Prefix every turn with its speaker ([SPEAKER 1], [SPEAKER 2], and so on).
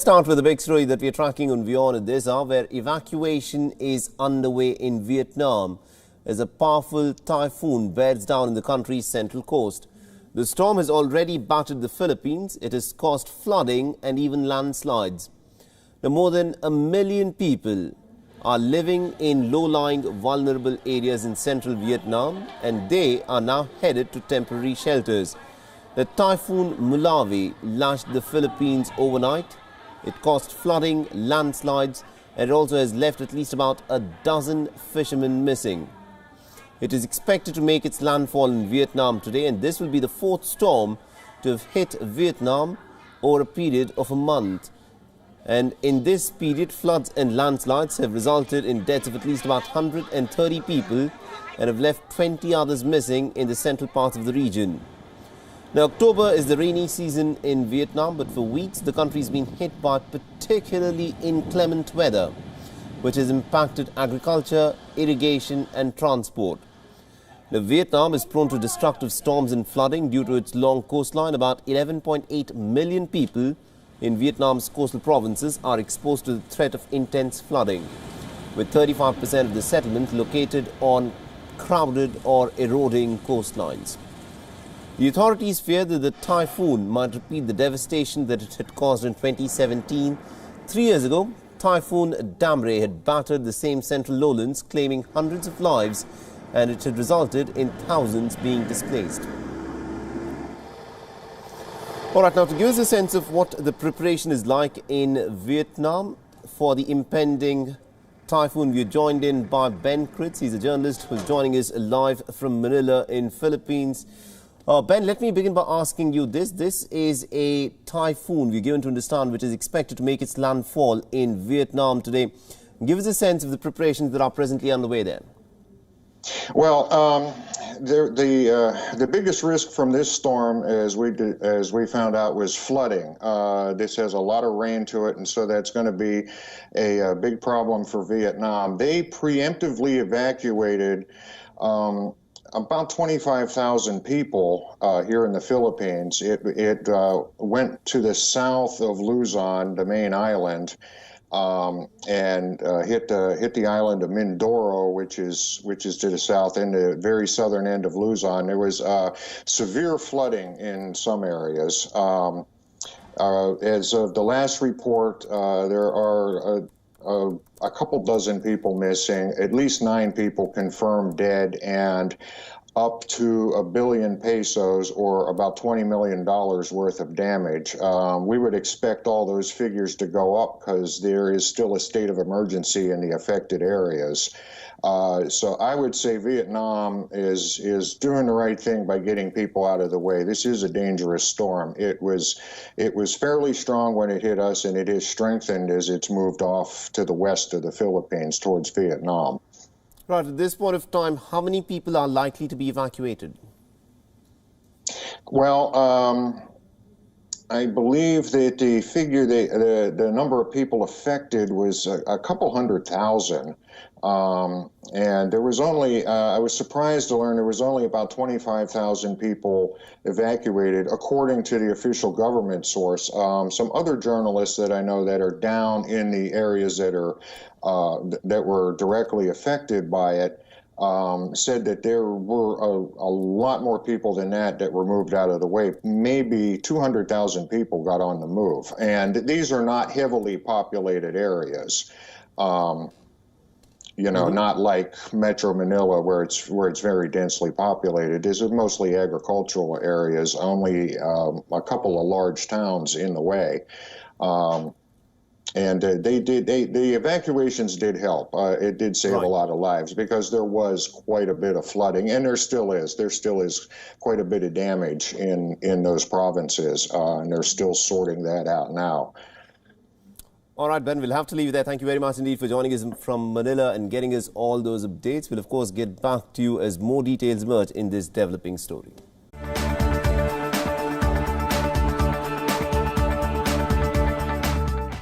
[SPEAKER 1] Start with the big story that we're tracking on WION at this hour, where evacuation is underway in Vietnam as a powerful typhoon bears down in the country's central coast. The storm has already battered the Philippines. It has caused flooding and even landslides. Now, more than 1 million people are living in low-lying vulnerable areas in central Vietnam, and they are now headed to temporary shelters. The typhoon Molave lashed the Philippines overnight. It caused flooding, landslides, and it also has left at least about a dozen fishermen missing. It is expected to make its landfall in Vietnam today, and this will be the fourth storm to have hit Vietnam over a period of a month. And in this period, floods and landslides have resulted in deaths of at least about 130 people and have left 20 others missing in the central parts of the region. Now, October is the rainy season in Vietnam, but for weeks the country has been hit by particularly inclement weather, which has impacted agriculture, irrigation and transport. Now, Vietnam is prone to destructive storms and flooding due to its long coastline. About 11.8 million people in Vietnam's coastal provinces are exposed to the threat of intense flooding, with 35% of the settlement located on crowded or eroding coastlines. The authorities fear that the typhoon might repeat the devastation that it had caused in 2017. 3 years ago, Typhoon Damre had battered the same central lowlands, claiming hundreds of lives, and it had resulted in thousands being displaced. All right, now to give us a sense of what the preparation is like in Vietnam for the impending typhoon, we are joined in by Ben Kritz. He's a journalist who's joining us live from Manila in Philippines. Ben, let me begin by asking you this. This is a typhoon, we're given to understand, which is expected to make its landfall in Vietnam today. Give us a sense of the preparations that are presently underway there.
[SPEAKER 2] Well, the biggest risk from this storm, as we found out, was flooding. This has a lot of rain to it, and so that's going to be a big problem for Vietnam. They preemptively evacuated about 25,000 people here in the Philippines. It went to the south of Luzon, the main island, and hit the island of Mindoro, which is to the south, in the very southern end of Luzon. There was severe flooding in some areas. As of the last report, there are a couple dozen people missing, at least 9 people confirmed dead, and up to 1 billion pesos, or about $20 million worth of damage. We would expect all those figures to go up because there is still a state of emergency in the affected areas. So I would say Vietnam is doing the right thing by getting people out of the way. This is a dangerous storm. It was fairly strong when it hit us, and it has strengthened as it's moved off to the west of the Philippines towards Vietnam.
[SPEAKER 1] Right, at this point of time, how many people are likely to be evacuated?
[SPEAKER 2] Well, I believe that the figure, the number of people affected was a couple 100,000. And there was only, I was surprised to learn there was only about 25,000 people evacuated, according to the official government source. Some other journalists that I know that are down in the areas that were directly affected by it said that there were a lot more people than that were moved out of the way. Maybe 200,000 people got on the move. And these are not heavily populated areas. You know, not like Metro Manila, where it's very densely populated. These are mostly agricultural areas, only a couple of large towns in the way. And the evacuations did help. It did save a lot of lives because there was quite a bit of flooding, and there still is. There still is quite a bit of damage in those provinces, and they're still sorting that out now.
[SPEAKER 1] All right, Ben, we'll have to leave you there. Thank you very much indeed for joining us from Manila and getting us all those updates. We'll, of course, get back to you as more details emerge in this developing story.